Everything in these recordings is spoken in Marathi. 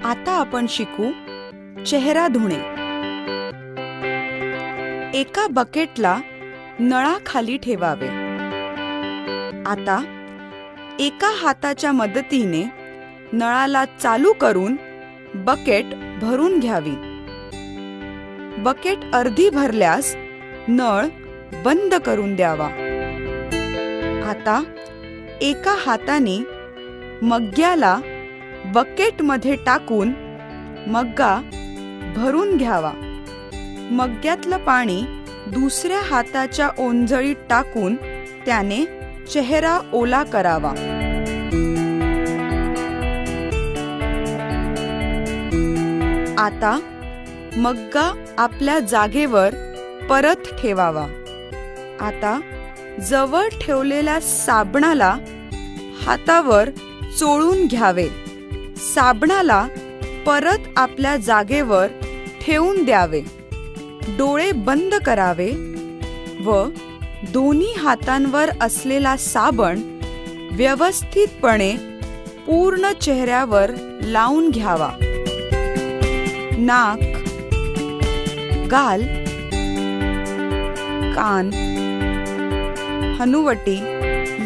आता आपण शिकू चेहरा धुणे। एका बकेटला नळाखाली ठेवावे। आता एका हाताच्या मदतीने नळाला चालू करून बकेट भरून घ्यावी। बकेट अर्धी भरल्यास नळ बंद करून द्यावा। आता एका हाताने मग्ग्याला बकेटमध्ये टाकून मग्गा भरून घ्यावा। मग्ग्यातलं पाणी दुसऱ्या हाताच्या ओंजळीत टाकून त्याने चेहरा ओला करावा। आता मग्गा आपल्या जागेवर परत ठेवावा। आता जवळ ठेवलेल्या साबणाला हातावर चोळून घ्यावे। साबणाला परत आपल्या जागेवर ठेवून द्यावे। डोळे बंद करावे व दोन्ही हातांवर असलेला साबण व्यवस्थितपणे पूर्ण चेहऱ्यावर लावून घ्यावा। नाक, गाल, कान, हनुवटी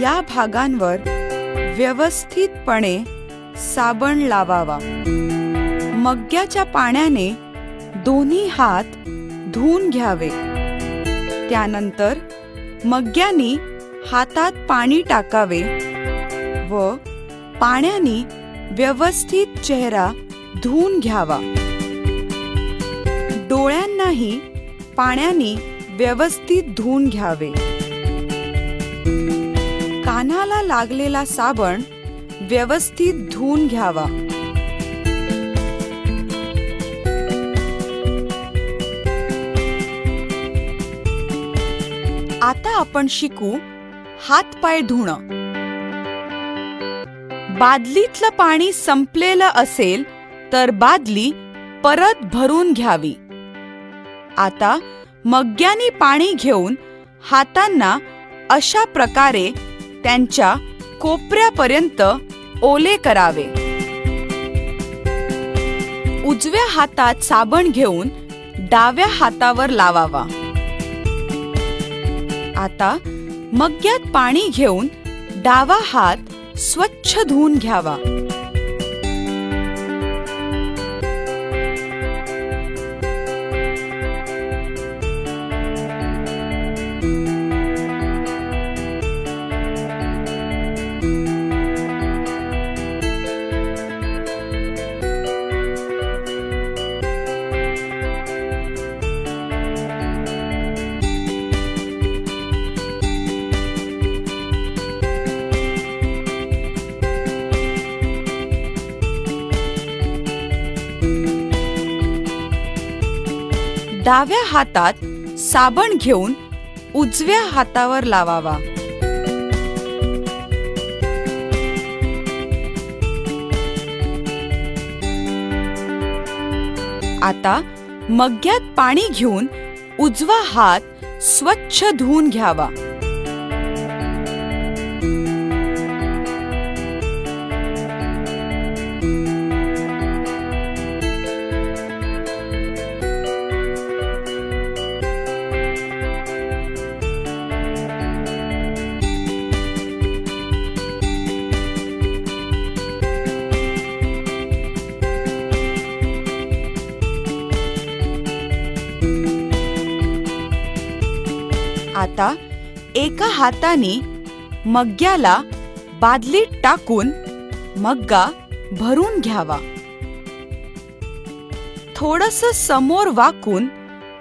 या भागांवर व्यवस्थितपणे साबण लावावा। मग्ग्याच्या पाण्याने दोन्ही हात धुवून घ्यावे। त्यानंतर मग्ग्याने हातात पाणी टाकावे व पाण्याने व्यवस्थित चेहरा धुवून घ्यावा। डोळ्यांनाही पाण्याने व्यवस्थित धुवून घ्यावे। कानाला लागलेला साबण व्यवस्थित धुवून घ्यावा। आता आपण शिकू हात-पाय धुणं। बादलीतलं पाणी संपलेलं असेल तर बादली परत भरून घ्यावी। आता मग्ग्याने पाणी घेऊन हातांना अशा प्रकारे त्यांच्या कोपऱ्यापर्यंत ओले करावे। उजव्या हातात साबण घेऊन डाव्या हातावर लावावा। आता मग्ग्यात पाणी घेऊन डावा हात स्वच्छ धुवून घ्यावा। डाव्या हातात साबण घेऊन उजव्या हातावर लावावा। आता मग्ग्यात पाणी घेऊन उजवा हात स्वच्छ धुवून घ्यावा। आता एका हाताने मग्ग्याला बादलीत टाकून मग्गा भरून घ्यावा। थोडंसं समोर वाकून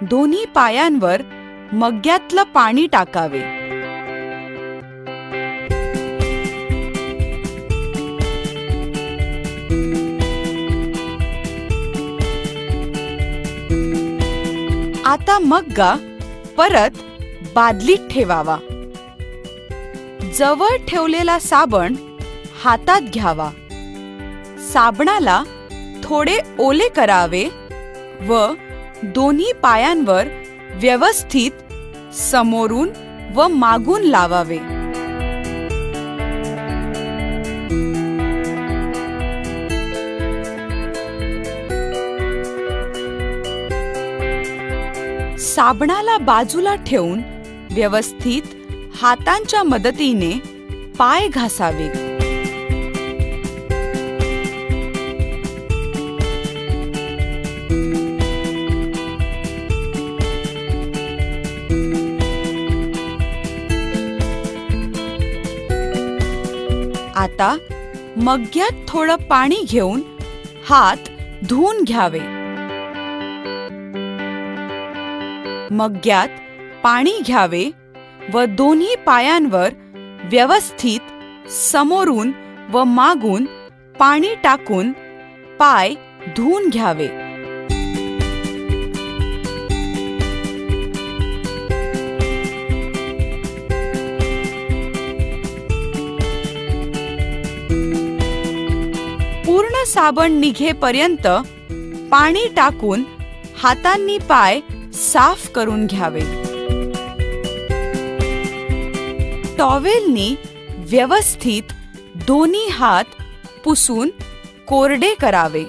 दोन्ही पायांवर मग्ग्यातलं पाणी टाकावे। आता मग्गा परत बादलीत ठेवावा। जवळ ठेवलेला साबण हातात घ्यावा। साबणाला थोडे ओले करावे व दोन्ही पायांवर व्यवस्थित समोरून व मागून लावावे। साबणाला बाजूला ठेवून व्यवस्थित हातांच्या मदतीने पाय घासावे. आता मग्ग्यात थोडं पाणी घेऊन हात धुवून घ्यावे. मग्ग्यात पाणी घ्यावे व दोन्ही पायांवर व्यवस्थित समोरून व मागून पाणी टाकून पाय धुवून घ्यावे. पूर्ण साबण निघेपर्यंत पाणी टाकून हातांनी पाय साफ करून घ्यावे. टॉवेलनी व्यवस्थित दोन्ही हात पुसून कोरडे करावे.